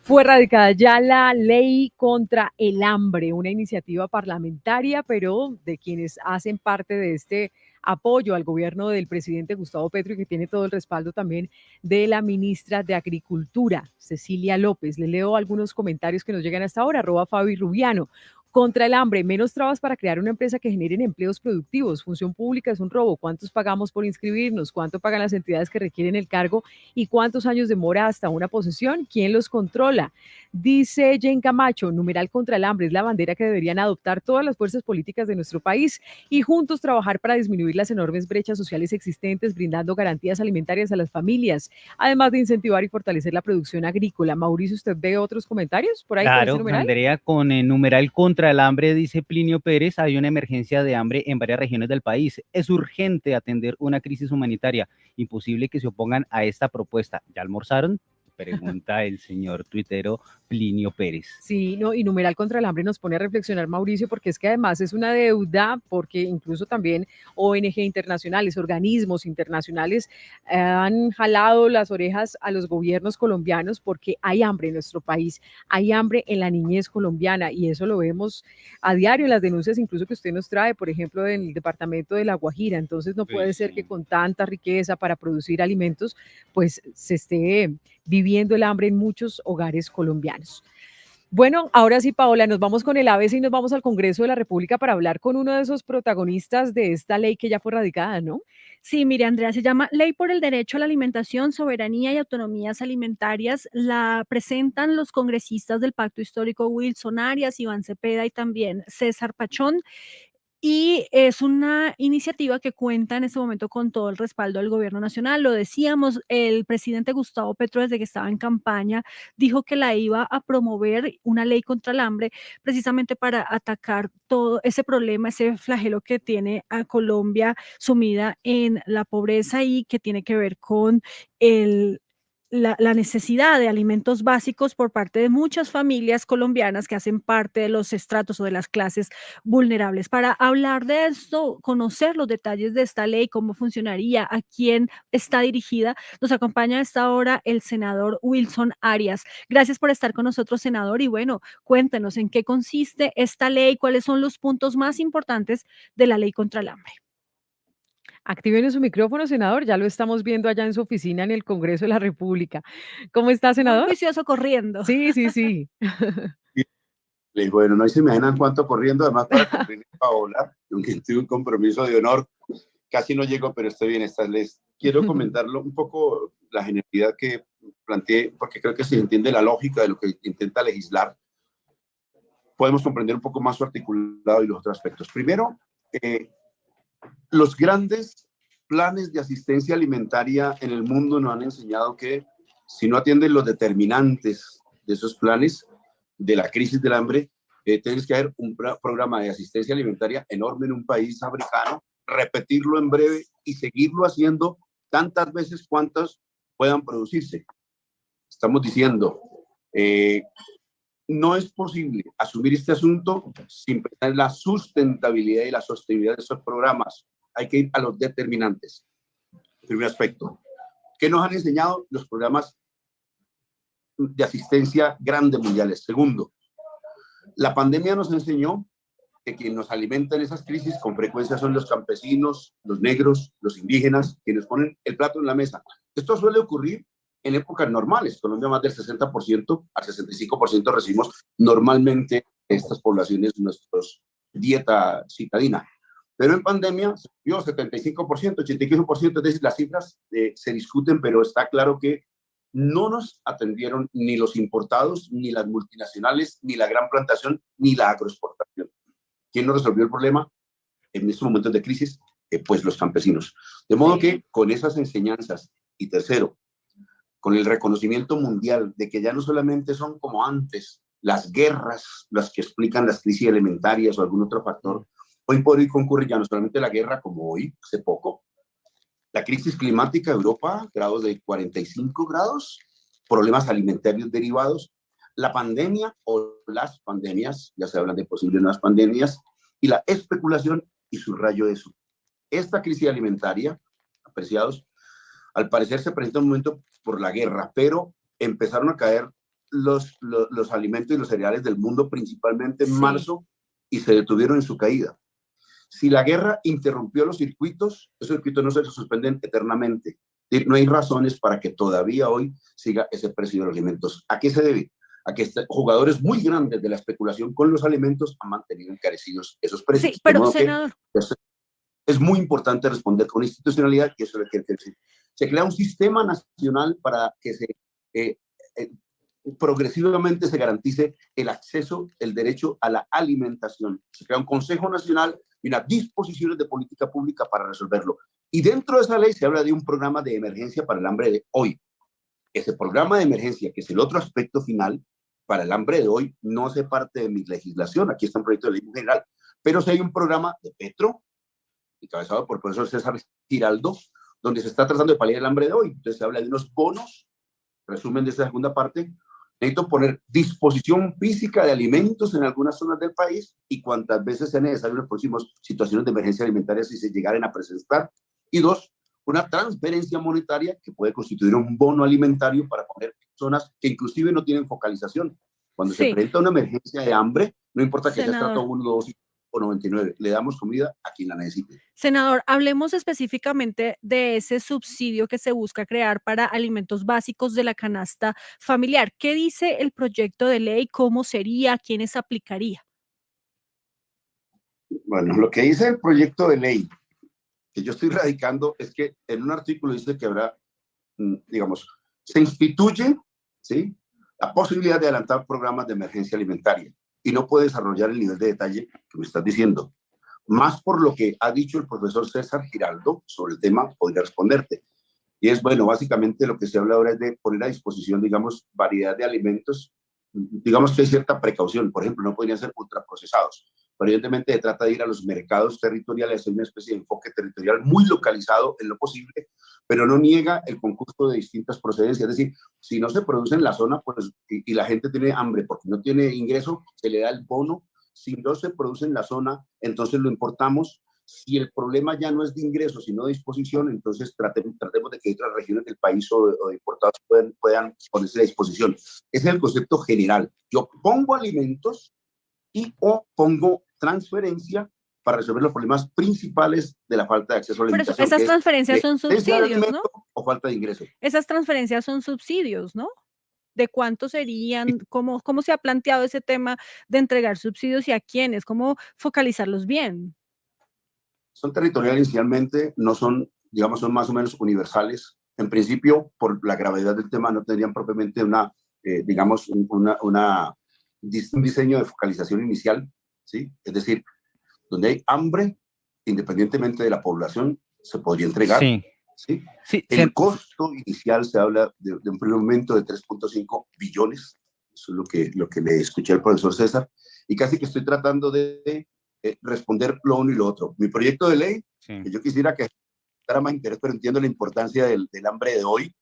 Fue radicada ya la ley contra el hambre, una iniciativa parlamentaria, pero de quienes hacen parte de este apoyo al gobierno del presidente Gustavo Petro y que tiene todo el respaldo también de la ministra de Agricultura, Cecilia López. Le leo algunos comentarios que nos llegan hasta ahora, @Fabi Rubiano. Contra el hambre, menos trabas para crear una empresa que generen empleos productivos. Función pública es un robo. ¿Cuántos pagamos por inscribirnos? ¿Cuánto pagan las entidades que requieren el cargo? ¿Y cuántos años demora hasta una posesión? ¿Quién los controla? Dice Jane Camacho, numeral contra el hambre es la bandera que deberían adoptar todas las fuerzas políticas de nuestro país y juntos trabajar para disminuir las enormes brechas sociales existentes, brindando garantías alimentarias a las familias, además de incentivar y fortalecer la producción agrícola. Mauricio, ¿usted ve otros comentarios por ahí con este Claro, numeral? Andrea, con el numeral contra el hambre, dice Plinio Pérez, hay una emergencia de hambre en varias regiones del país. Es urgente atender una crisis humanitaria. Imposible que se opongan a esta propuesta. ¿Ya almorzaron? Pregunta el señor tuitero Plinio Pérez. Sí, no, y numeral contra el hambre nos pone a reflexionar, Mauricio, porque es que además es una deuda, porque incluso también ONG internacionales, organismos internacionales han jalado las orejas a los gobiernos colombianos porque hay hambre en nuestro país, hay hambre en la niñez colombiana y eso lo vemos a diario en las denuncias incluso que usted nos trae, por ejemplo, del departamento de La Guajira. Entonces no puede ser que con tanta riqueza para producir alimentos, pues se esté viviendo el hambre en muchos hogares colombianos. Bueno, ahora sí, Paola, nos vamos con el ABC y nos vamos al Congreso de la República para hablar con uno de esos protagonistas de esta ley que ya fue radicada, ¿no? Sí, mire, Andrea, se llama Ley por el Derecho a la Alimentación, Soberanía y Autonomías Alimentarias. La presentan los congresistas del Pacto Histórico Wilson Arias, Iván Cepeda y también César Pachón. Y es una iniciativa que cuenta en este momento con todo el respaldo del gobierno nacional. Lo decíamos, el presidente Gustavo Petro, desde que estaba en campaña, dijo que la iba a promover una ley contra el hambre, precisamente para atacar todo ese problema, ese flagelo que tiene a Colombia sumida en la pobreza y que tiene que ver con el la necesidad de alimentos básicos por parte de muchas familias colombianas que hacen parte de los estratos o de las clases vulnerables. Para hablar de esto, conocer los detalles de esta ley, cómo funcionaría, a quién está dirigida, nos acompaña a esta hora el senador Wilson Arias. Gracias por estar con nosotros, senador. Y bueno, cuéntenos en qué consiste esta ley, cuáles son los puntos más importantes de la ley contra el hambre. Activen su micrófono, senador, ya lo estamos viendo allá en su oficina en el Congreso de la República. ¿Cómo está, Muy senador? juicioso corriendo. Sí, sí, sí. Bueno, no se imaginan cuánto corriendo, además para cumplir Paola, con quien tuve un compromiso de honor. Casi no llego, pero estoy bien. Les quiero comentarlo un poco la generalidad que planteé, porque creo que si se entiende la lógica de lo que intenta legislar, podemos comprender un poco más su articulado y los otros aspectos. Primero, los grandes planes de asistencia alimentaria en el mundo nos han enseñado que si no atienden los determinantes de esos planes de la crisis del hambre, tienes que haber un programa de asistencia alimentaria enorme en un país africano, repetirlo en breve y seguirlo haciendo tantas veces cuantas puedan producirse. Estamos diciendo, no es posible asumir este asunto sin pensar en la sustentabilidad y la sostenibilidad de esos programas. Hay que ir a los determinantes. Primer aspecto. ¿Qué nos han enseñado los programas de asistencia grandes mundiales? Segundo, la pandemia nos enseñó que quien nos alimenta en esas crisis con frecuencia son los campesinos, los negros, los indígenas, quienes ponen el plato en la mesa. Esto suele ocurrir en épocas normales. Colombia más del 60% al 65% recibimos normalmente estas poblaciones nuestra dieta citadina. Pero en pandemia se vio 75%, 85%, es decir, las cifras se discuten, pero está claro que no nos atendieron ni los importados, ni las multinacionales, ni la gran plantación, ni la agroexportación. ¿Quién nos resolvió el problema en estos momentos de crisis? Pues los campesinos. De modo que con esas enseñanzas, y tercero, con el reconocimiento mundial de que ya no solamente son como antes las guerras las que explican las crisis alimentarias o algún otro factor, hoy por hoy concurre ya no solamente la guerra como hoy, hace poco, la crisis climática de Europa, grados de 45 grados, problemas alimentarios derivados, la pandemia o las pandemias, ya se hablan de posibles nuevas pandemias, y la especulación, y subrayo eso. Esta crisis alimentaria, apreciados, al parecer se presenta un momento por la guerra, pero empezaron a caer los alimentos y los cereales del mundo, principalmente en Sí. marzo, y se detuvieron en su caída. Si la guerra interrumpió los circuitos, esos circuitos no se suspenden eternamente. No hay razones para que todavía hoy siga ese precio de los alimentos. ¿A qué se debe? A que jugadores muy grandes de la especulación con los alimentos han mantenido encarecidos esos precios. Sí, pero De modo que senador, es muy importante responder con institucionalidad, y eso es lo que quiere decir. Se crea un sistema nacional para que eh, eh, progresivamente se garantice el acceso, el derecho a la alimentación. Se crea un Consejo Nacional y unas disposiciones de política pública para resolverlo. Y dentro de esa ley se habla de un programa de emergencia para el hambre de hoy. Ese programa de emergencia, que es el otro aspecto final, para el hambre de hoy, no hace parte de mi legislación. Aquí está un proyecto de ley general. Pero sí hay un programa de Petro, encabezado por el profesor César Giraldo, donde se está tratando de paliar el hambre de hoy. Entonces se habla de unos bonos, resumen de esta segunda parte. Necesito poner disposición física de alimentos en algunas zonas del país y cuantas veces sea necesario en las próximas situaciones de emergencia alimentaria si se llegaren a presentar. Y dos, una transferencia monetaria que puede constituir un bono alimentario para poner zonas que inclusive no tienen focalización. Cuando se sí, presenta una emergencia de hambre, no importa que sea senador. estrato 1, 2 o 99, le damos comida a quien la necesite. Senador, hablemos específicamente de ese subsidio que se busca crear para alimentos básicos de la canasta familiar. ¿Qué dice el proyecto de ley? ¿Cómo sería? ¿A quiénes aplicaría? Bueno, lo que dice el proyecto de ley que yo estoy radicando es que en un artículo dice que habrá, digamos, se instituye, ¿sí?, la posibilidad de adelantar programas de emergencia alimentaria y no puede desarrollar el nivel de detalle que me estás diciendo. Más por lo que ha dicho el profesor César Giraldo sobre el tema, podría responderte. Y es, bueno, básicamente lo que se habla ahora es de poner a disposición, digamos, variedad de alimentos. Digamos que hay cierta precaución. Por ejemplo, no podrían ser ultraprocesados. Pero evidentemente se trata de ir a los mercados territoriales, hay una especie de enfoque territorial muy localizado en lo posible, pero no niega el concurso de distintas procedencias. Es decir, si no se produce en la zona pues, y la gente tiene hambre porque no tiene ingreso, se le da el bono. Si no se produce en la zona, entonces lo importamos. Si el problema ya no es de ingresos, sino de disposición, entonces tratemos de que otras regiones del país o de importados puedan ponerse a disposición. Ese es el concepto general. Yo pongo alimentos y o pongo transferencia para resolver los problemas principales de la falta de acceso a la Pero eso, alimentación, esas que es transferencias son deficiencia de subsidios, ¿no? alimento o falta de ingresos. Esas transferencias son subsidios, ¿no? ¿De cuánto serían? ¿Cómo se ha planteado ese tema de entregar subsidios y a quiénes? ¿Cómo focalizarlos bien? Son territoriales inicialmente, no son, digamos, son más o menos universales. En principio, por la gravedad del tema, no tendrían propiamente digamos, un diseño de focalización inicial, ¿sí? Es decir, donde hay hambre, independientemente de la población, se podría entregar, Sí, ¿sí? sí, El costo inicial se habla de un primer momento de 3.5 billones, eso es lo que le escuché al profesor César, y casi que estoy tratando de responder lo uno y lo otro. Mi proyecto de ley, sí, que yo quisiera que dara más interés, pero entiendo la importancia del hambre de hoy.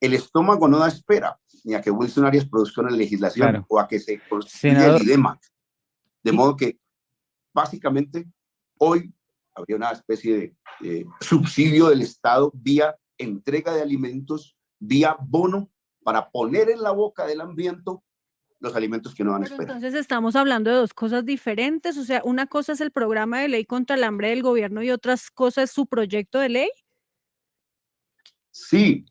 El estómago no da espera, ni a que Wilson Arias produzca una legislación claro. o a que se constituya el Senador, IDEMA. De y- modo que, básicamente, hoy habría una especie de subsidio del Estado vía entrega de alimentos, vía bono, para poner en la boca del hambriento los alimentos que no dan Pero espera. entonces estamos hablando de dos cosas diferentes, o sea, una cosa es el programa de ley contra el hambre del gobierno y otras cosas es su proyecto de ley. Sí,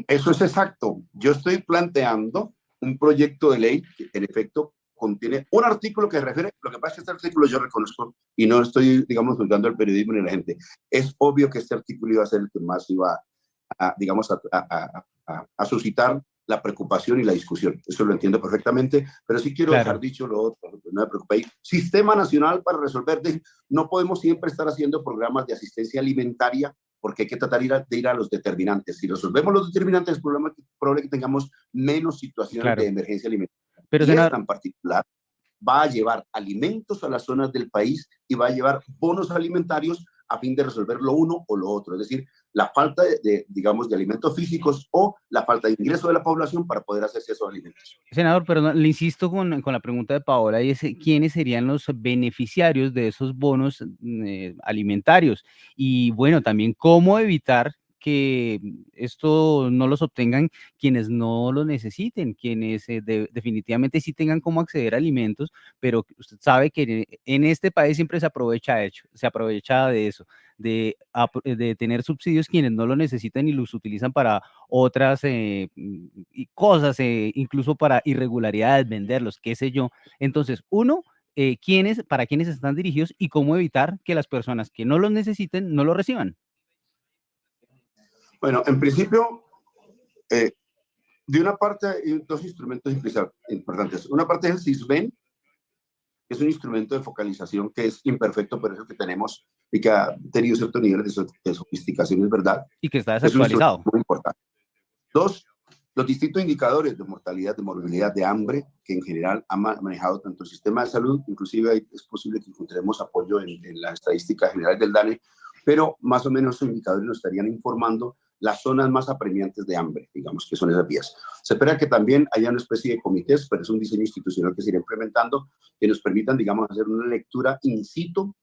eso es exacto. Yo estoy planteando un proyecto de ley que, en efecto, contiene un artículo que se refiere, lo que pasa es que este artículo yo reconozco y no estoy, digamos, juzgando al periodismo ni a la gente. Es obvio que este artículo iba a ser el que más iba digamos, a suscitar la preocupación y la discusión. Eso lo entiendo perfectamente, pero sí quiero dejar claro, dicho lo otro, no me preocupéis. Sistema nacional para resolver, no podemos siempre estar haciendo programas de asistencia alimentaria porque hay que tratar de ir a los determinantes. Si resolvemos los determinantes, es probable que tengamos menos situaciones de claro. emergencia alimentaria. Pero Y esta senador, en particular va a llevar alimentos a las zonas del país y va a llevar bonos alimentarios a fin de resolver lo uno o lo otro, es decir, la falta digamos, de alimentos físicos o la falta de ingreso de la población para poder hacerse esos alimentos. senador, pero le insisto con la pregunta de Paola, y es quiénes serían los beneficiarios de esos bonos alimentarios. Y bueno, también cómo evitar que esto no los obtengan quienes no lo necesiten, quienes definitivamente sí tengan cómo acceder a alimentos, pero usted sabe que en este país siempre se aprovecha de eso, de tener subsidios quienes no lo necesitan y los utilizan para otras cosas, incluso para irregularidades, venderlos, qué sé yo. Entonces, uno, para quiénes están dirigidos y cómo evitar que las personas que no los necesiten no lo reciban. Bueno, en principio, de una parte hay dos instrumentos importantes. Una parte es el SISBEN, que es un instrumento de focalización que es imperfecto, pero es el que tenemos y que ha tenido ciertos niveles de sofisticación, es verdad. Y que está Es un desactualizado. instrumento muy importante. Dos, los distintos indicadores de mortalidad, de morbilidad, de hambre, que en general ha manejado tanto el sistema de salud, inclusive es posible que encontremos apoyo en las estadísticas generales del DANE, pero más o menos esos indicadores nos estarían informando las zonas más apremiantes de hambre, digamos, que son esas vías. Se espera que también haya una especie de comités, pero es un diseño institucional que se irá implementando, que nos permitan, digamos, hacer una lectura in situ,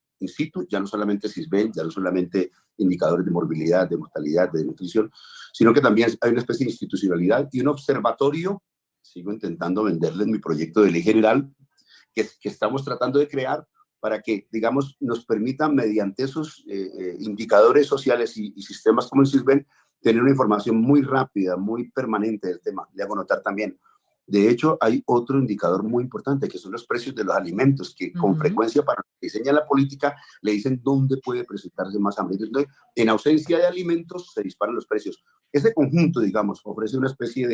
ya no solamente SISBEN, ya no solamente indicadores de morbilidad, de mortalidad, de nutrición, sino que también hay una especie de institucionalidad y un observatorio, sigo intentando venderles mi proyecto de ley general, que estamos tratando de crear para que, digamos, nos permita mediante esos indicadores sociales y sistemas como el SISBEN, tener una información muy rápida, muy permanente del tema. Le hago notar también, de hecho, hay otro indicador muy importante, que son los precios de los alimentos, que con frecuencia para que diseña la política le dicen dónde puede presentarse más hambre. Entonces, en ausencia de alimentos se disparan los precios. Ese conjunto, digamos, ofrece una especie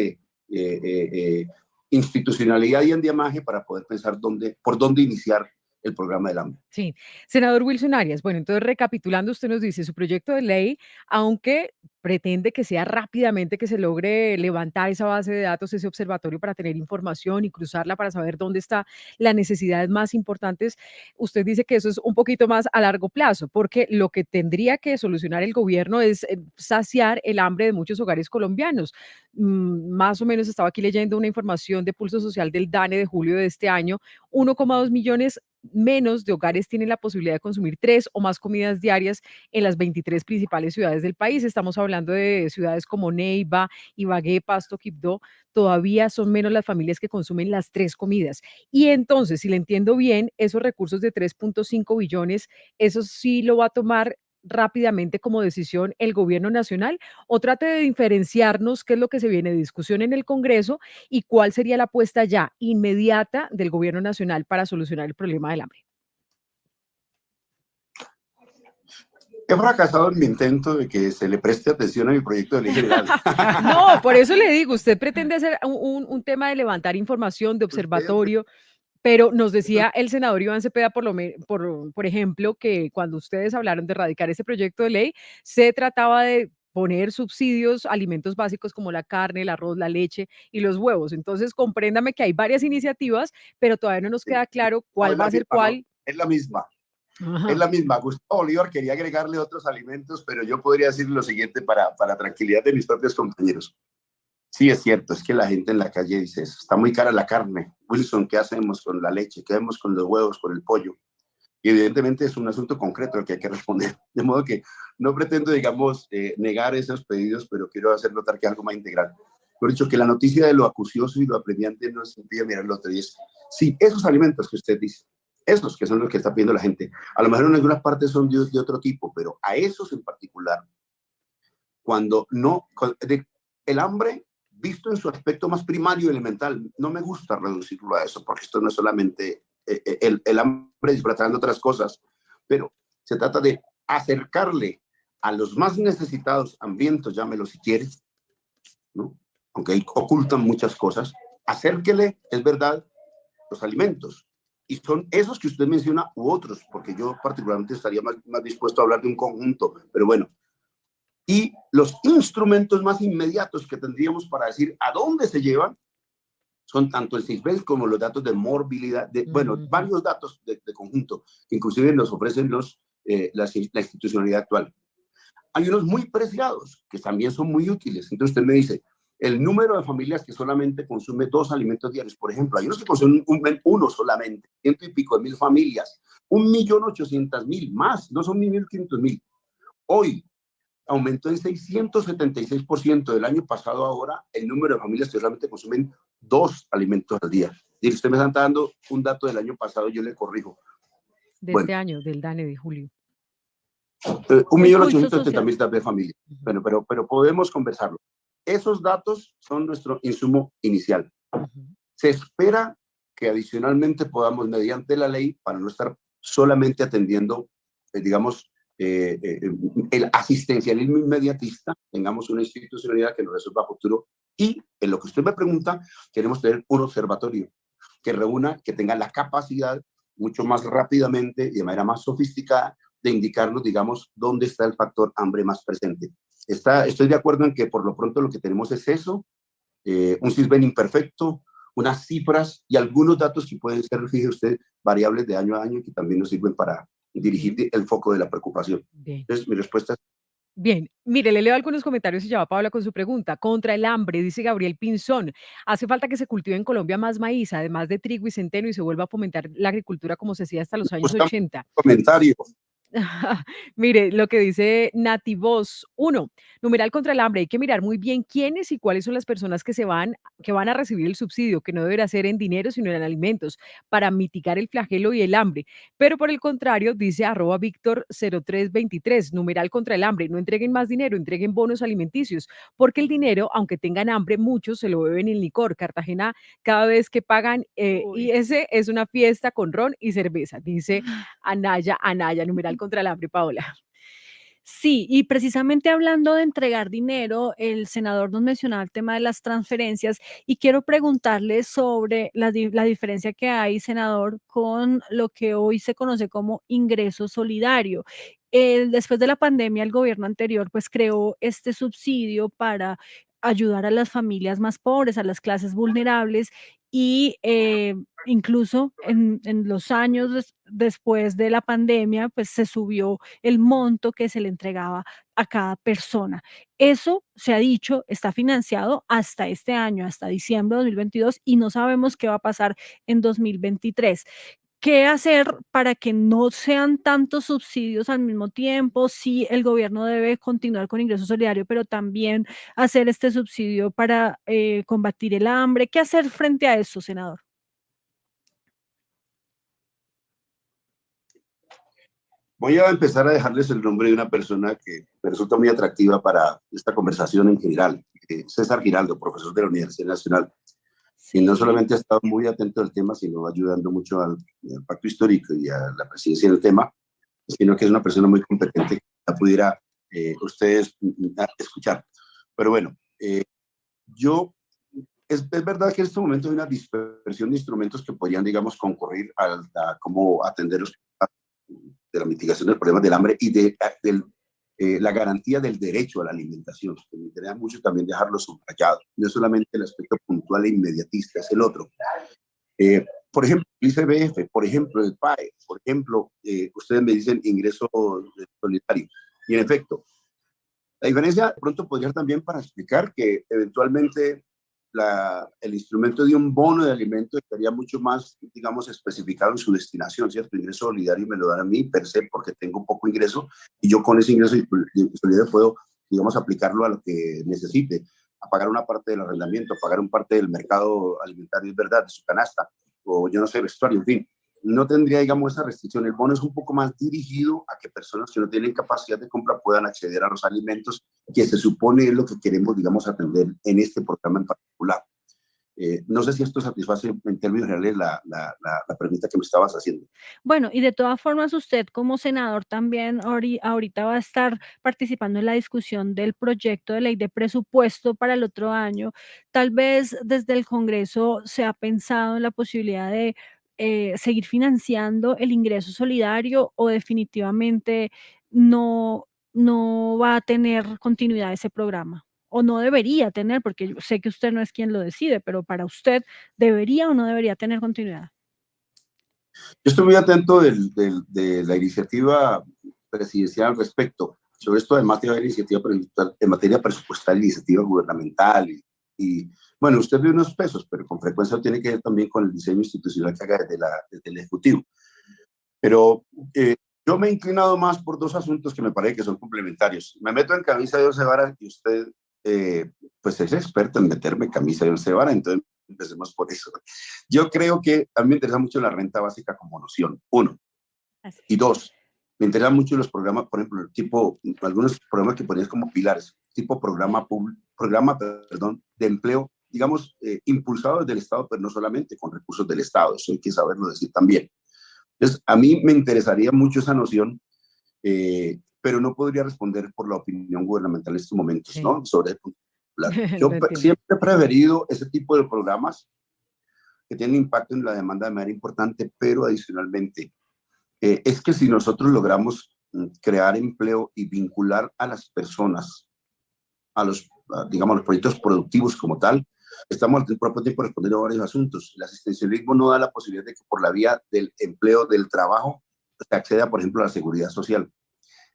de institucionalidad y endiamaje para poder pensar por dónde iniciar el programa del hambre. Sí, senador Wilson Arias, bueno, entonces recapitulando, usted nos dice su proyecto de ley, aunque pretende que sea rápidamente que se logre levantar esa base de datos, ese observatorio para tener información y cruzarla para saber dónde están las necesidades más importantes, usted dice que eso es un poquito más a largo plazo, porque lo que tendría que solucionar el gobierno es saciar el hambre de muchos hogares colombianos. Más o menos estaba aquí leyendo una información de Pulso Social del DANE de julio de este año, 1,2 millones menos de hogares tienen la posibilidad de consumir 3 o más comidas diarias en las 23 principales ciudades del país. Estamos hablando de ciudades como Neiva, Ibagué, Pasto, Quibdó. Todavía son menos las familias que consumen las 3 comidas. Y entonces, si le entiendo bien, esos recursos de 3,5 billones, eso sí lo va a tomar rápidamente como decisión el gobierno nacional, o trate de diferenciarnos qué es lo que se viene de discusión en el Congreso y cuál sería la apuesta ya inmediata del gobierno nacional para solucionar el problema del hambre. He fracasado en mi intento de que se le preste atención a mi proyecto de ley general. No, por eso le digo, usted pretende hacer un tema de levantar información, de observatorio, pero nos decía el senador Iván Cepeda, por ejemplo, que cuando ustedes hablaron de erradicar ese proyecto de ley, se trataba de poner subsidios a alimentos básicos como la carne, el arroz, la leche y los huevos. Entonces, compréndame que hay varias iniciativas, pero todavía no nos queda claro No, cuál va a ser misma, cuál. ¿no? Es la misma. Ajá. Es la misma. Gustavo Bolívar quería agregarle otros alimentos, pero yo podría decir lo siguiente para tranquilidad de mis propios compañeros. Sí, es cierto, es que la gente en la calle dice eso, está muy cara la carne. Wilson, ¿qué hacemos con la leche? ¿Qué hacemos con los huevos, con el pollo? Y evidentemente es un asunto concreto al que hay que responder. De modo que no pretendo, digamos, negar esos pedidos, pero quiero hacer notar que es algo más integral. Por dicho, que la noticia de lo acucioso y lo apremiante no nos impide mirar lo otro. Y es, sí, esos alimentos que usted dice, esos que son los que está pidiendo la gente, a lo mejor en algunas partes son de otro tipo, pero a esos en particular, cuando no, el hambre visto en su aspecto más primario y elemental, no me gusta reducirlo a eso, porque esto no es solamente el hambre disfrazando otras cosas, pero se trata de acercarle a los más necesitados, hambrientos, llámelo si quieres, ¿no? Aunque ocultan muchas cosas, acérquele, es verdad, los alimentos. Y son esos que usted menciona u otros, porque yo particularmente estaría más dispuesto a hablar de un conjunto, pero bueno. Y los instrumentos más inmediatos que tendríamos para decir a dónde se llevan son tanto el SISBEN como los datos de morbilidad, bueno, varios datos de conjunto, que inclusive nos ofrecen la institucionalidad actual. Hay unos muy preciados, que también son muy útiles. Entonces usted me dice, el número de familias que solamente consume 2 alimentos diarios, por ejemplo, hay unos que consumen uno solamente, 100 y pico de mil familias, 1.800.000 más, no son 1.500.000. Hoy, aumentó en 676% del año pasado. Ahora el número de familias que solamente consumen 2 alimentos al día. Y usted me está dando un dato del año pasado, yo le corrijo. De Bueno, este año, del DANE de julio. El pulso 1.870.000 social. de familias. Ujú, Pero podemos conversarlo. Esos datos son nuestro insumo inicial. ujú. Se espera que adicionalmente podamos, mediante la ley, para no estar solamente atendiendo, digamos, el asistencialismo inmediatista, tengamos una institucionalidad que nos resuelva a futuro. Y en lo que usted me pregunta, queremos tener un observatorio que reúna, que tenga la capacidad mucho más rápidamente y de manera más sofisticada de indicarnos, digamos, dónde está el factor hambre más presente. Estoy de acuerdo en que por lo pronto lo que tenemos es eso, un CISBEN imperfecto, unas cifras y algunos datos que pueden ser, fíjese usted, variables de año a año que también nos sirven para dirigir Ujú. el foco de la preocupación. Bien. Entonces, mi respuesta es, Bien, mire, le leo algunos comentarios y ya va Paula con su pregunta. Contra el hambre, dice Gabriel Pinzón. Hace falta que se cultive en Colombia más maíz, además de trigo y centeno, y se vuelva a fomentar la agricultura como se hacía hasta los años gusta un 80. comentario. Mire, lo que dice Nativos uno, numeral contra el hambre, hay que mirar muy bien quiénes y cuáles son las personas que van a recibir el subsidio, que no deberá ser en dinero, sino en alimentos, para mitigar el flagelo y el hambre. Pero por el contrario, dice arroba Víctor 0323, numeral contra el hambre, no entreguen más dinero, entreguen bonos alimenticios, porque el dinero, aunque tengan hambre, muchos se lo beben en licor. Cartagena, cada vez que pagan, y Uy. ese es una fiesta con ron y cerveza, dice Anaya, numeral contra el hambre, Paola. Sí, y precisamente hablando de entregar dinero, el senador nos mencionaba el tema de las transferencias y quiero preguntarle sobre la diferencia que hay, senador, con lo que hoy se conoce como ingreso solidario. Después de la pandemia, el gobierno anterior pues creó este subsidio para ayudar a las familias más pobres, a las clases vulnerables y incluso en los años después de la pandemia, pues se subió el monto que se le entregaba a cada persona. Eso se ha dicho, está financiado hasta este año, hasta diciembre de 2022 y no sabemos qué va a pasar en 2023. ¿Qué hacer para que no sean tantos subsidios al mismo tiempo? Si el gobierno debe continuar con ingreso solidario, pero también hacer este subsidio para combatir el hambre. ¿Qué hacer frente a eso, senador? Voy a empezar a dejarles el nombre de una persona que me resulta muy atractiva para esta conversación en general, César Giraldo, profesor de la Universidad Nacional. Y no Sí. solamente ha estado muy atento al tema, sino ayudando mucho al pacto histórico y a la presidencia del tema, sino que es una persona muy competente que la pudiera ustedes escuchar. Pero bueno, yo, es verdad que en este momento hay una dispersión de instrumentos que podrían, digamos, concurrir a cómo atender los de la mitigación del problema del hambre y la garantía del derecho a la alimentación, que me interesa mucho también dejarlo subrayado. No es solamente el aspecto puntual e inmediatista, es el otro. Por ejemplo, el ICBF, por ejemplo, el PAE, por ejemplo, ustedes me dicen ingreso solidario. Y en efecto, la diferencia de pronto podría ser también para explicar que eventualmente el instrumento de un bono de alimento estaría mucho más, digamos, especificado en su destinación, ¿cierto? Ingreso solidario me lo dan a mí per se porque tengo poco ingreso y yo con ese ingreso solidario puedo, digamos, aplicarlo a lo que necesite, a pagar una parte del arrendamiento, a pagar una parte del mercado alimentario, es verdad, de su canasta, o yo no sé, vestuario, en fin. No tendría, digamos, esa restricción. El bono es un poco más dirigido a que personas que no tienen capacidad de compra puedan acceder a los alimentos, que se supone es lo que queremos, digamos, atender en este programa en particular. No sé si esto satisface en términos generales la pregunta que me estabas haciendo. Bueno, y de todas formas, usted como senador también ahorita va a estar participando en la discusión del proyecto de ley de presupuesto para el otro año. Tal vez desde el Congreso se ha pensado en la posibilidad de seguir financiando el ingreso solidario o definitivamente no, no va a tener continuidad ese programa. O no debería tener, porque yo sé que usted no es quien lo decide, pero para usted, ¿debería o no debería tener continuidad? Yo estoy muy atento de la iniciativa presidencial al respecto. Sobre esto, además, de la iniciativa en materia presupuestal, iniciativa gubernamental. Bueno, usted ve unos pesos, pero con frecuencia tiene que ver también con el diseño institucional que haga desde el Ejecutivo. Pero Yo me he inclinado más por dos asuntos que me parece que son complementarios. Me meto en camisa de once varas y usted, pues, es experto en meterme camisa de once varas, entonces empecemos por eso. Yo creo que a mí me interesa mucho la renta básica como noción, uno. Así. Y dos, me interesan mucho los programas, por ejemplo, algunos programas que ponías como pilares, tipo programa de empleo, digamos, impulsado desde el Estado, pero no solamente con recursos del Estado, eso hay que saberlo decir también. Entonces, a mí me interesaría mucho esa noción, pero no podría responder por la opinión gubernamental en estos momentos, Sí. ¿no? Sobre el punto particular. Yo Lo entiendo. siempre he preferido ese tipo de programas que tienen impacto en la demanda de manera importante, pero adicionalmente, es que si nosotros logramos crear empleo y vincular a las personas digamos, los proyectos productivos como tal, estamos al propio tiempo respondiendo a varios asuntos. El asistencialismo no da la posibilidad de que por la vía del empleo, del trabajo, se acceda, por ejemplo, a la seguridad social.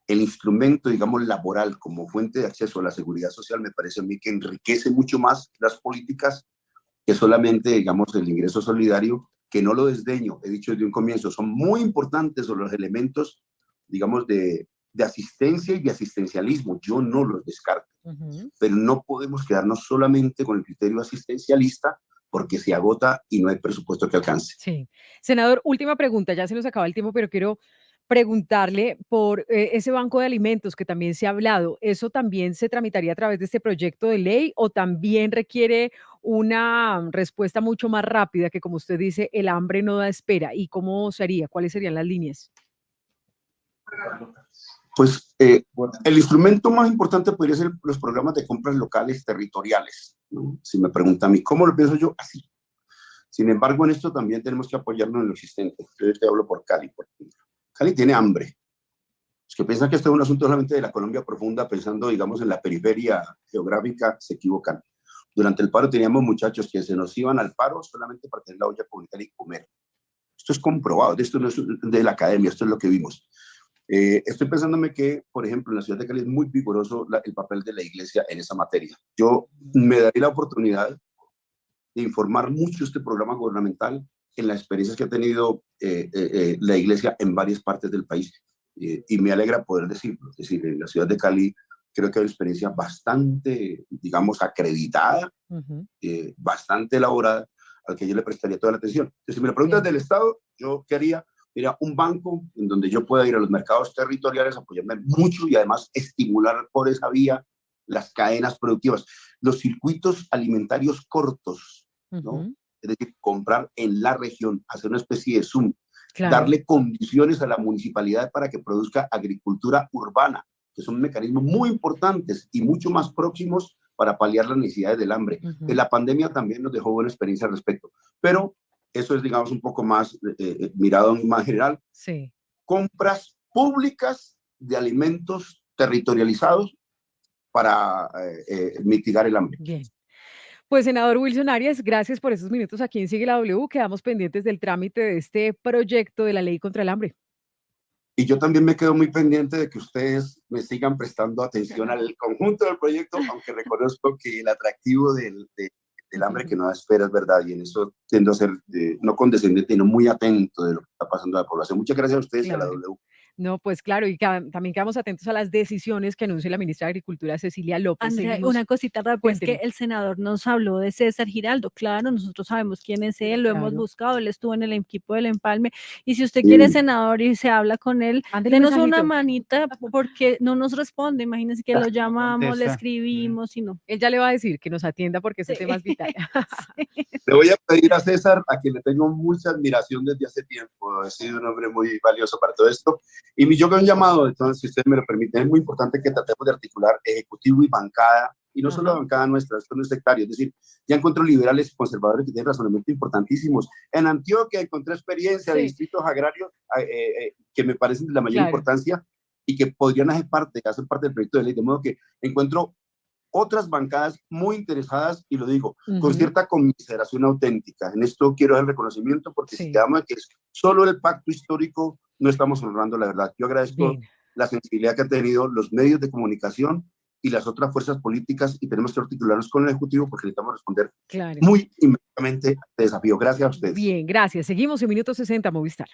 El instrumento, digamos, laboral como fuente de acceso a la seguridad social me parece a mí que enriquece mucho más las políticas que solamente, digamos, el ingreso solidario, que no lo desdeño, he dicho desde un comienzo, son muy importantes los elementos, digamos, de asistencia y de asistencialismo, yo no los descarto, pero no podemos quedarnos solamente con el criterio asistencialista porque se agota y no hay presupuesto que alcance. Sí. Senador, última pregunta, ya se nos acaba el tiempo, pero quiero preguntarle por ese banco de alimentos que también se ha hablado. ¿Eso también se tramitaría a través de este proyecto de ley o también requiere una respuesta mucho más rápida que, como usted dice, el hambre no da espera? ¿Y cómo sería? ¿Cuáles serían las líneas? Pues el instrumento más importante podría ser los programas de compras locales territoriales, ¿no? Si me pregunta a mí, ¿cómo lo pienso yo? Así. Sin embargo, en esto también tenemos que apoyarnos en lo existente. Yo te hablo por Cali, por ejemplo. Cali tiene hambre. Los que piensan que esto es un asunto solamente de la Colombia profunda, pensando, digamos, en la periferia geográfica, se equivocan. Durante el paro teníamos muchachos que se nos iban al paro solamente para tener la olla comunitaria y comer. Esto es comprobado, esto no es de la academia, esto es lo que vimos. Estoy pensándome que, por ejemplo, en la ciudad de Cali es muy vigoroso el papel de la iglesia en esa materia. Yo me daré la oportunidad de informar mucho este programa gubernamental en las experiencias que ha tenido la iglesia en varias partes del país. Y me alegra poder decirlo. Es decir, en la ciudad de Cali creo que hay una experiencia bastante, digamos, acreditada, bastante elaborada, al que yo le prestaría toda la atención. Entonces, si me lo preguntas del Estado, yo quería un banco en donde yo pueda ir a los mercados territoriales, apoyarme mucho y además estimular por esa vía las cadenas productivas, los circuitos alimentarios cortos, ¿no? Es decir, comprar en la región, hacer una especie de Zoom, darle condiciones a la municipalidad para que produzca agricultura urbana, que son mecanismos muy importantes y mucho más próximos para paliar las necesidades del hambre. La pandemia también nos dejó buena experiencia al respecto, pero eso es, digamos, un poco más mirado más general. Sí. Compras públicas de alimentos territorializados para mitigar el hambre. Bien. Pues, senador Wilson Arias, gracias por estos minutos aquí en Sigue la W. Quedamos pendientes del trámite de este proyecto de la ley contra el hambre. Y yo también me quedo muy pendiente de que ustedes me sigan prestando atención al conjunto del proyecto, aunque reconozco que el atractivo del hambre que no da espera es verdad, y en eso tiendo a ser no condescendiente, sino muy atento de lo que está pasando a la población. Muchas gracias a ustedes y a la W. No, pues claro, y también quedamos atentos a las decisiones que anuncie la ministra de Agricultura, Cecilia López. Andrea, Seguimos. una cosita rápida, es que Cuénteme. el senador nos habló de César Giraldo. Claro, nosotros sabemos quién es él, lo hemos Claro. buscado, él estuvo en el equipo del Empalme. Y si usted quiere, senador, y se habla con él, Mándele un denos una mensajito. manita porque no nos responde. Imagínense que lo llamamos, le contesta. escribimos y no. Él ya le va a decir que nos atienda porque ese Sí. tema es vital. Le voy a pedir a César, a quien le tengo mucha admiración desde hace tiempo, ha sido un hombre muy valioso para todo esto, y yo creo un llamado, entonces, si ustedes me lo permiten, es muy importante que tratemos de articular ejecutivo y bancada, y no solo la bancada nuestra, esto no es sectario, es decir, ya encuentro liberales y conservadores que tienen razonamientos importantísimos. En Antioquia encontré experiencia de distritos agrarios que me parecen de la mayor importancia y que podrían hacer parte del proyecto de ley, de modo que encuentro otras bancadas muy interesadas, y lo digo, con cierta conmiseración auténtica. En esto quiero dar el reconocimiento, porque si quedamos que es solo el pacto histórico, no estamos honrando la verdad. Yo agradezco la sensibilidad que han tenido los medios de comunicación y las otras fuerzas políticas, y tenemos que articularnos con el Ejecutivo porque necesitamos responder muy inmediatamente a este desafío. Gracias a ustedes. Bien, gracias. Seguimos en Minuto 60, Movistar.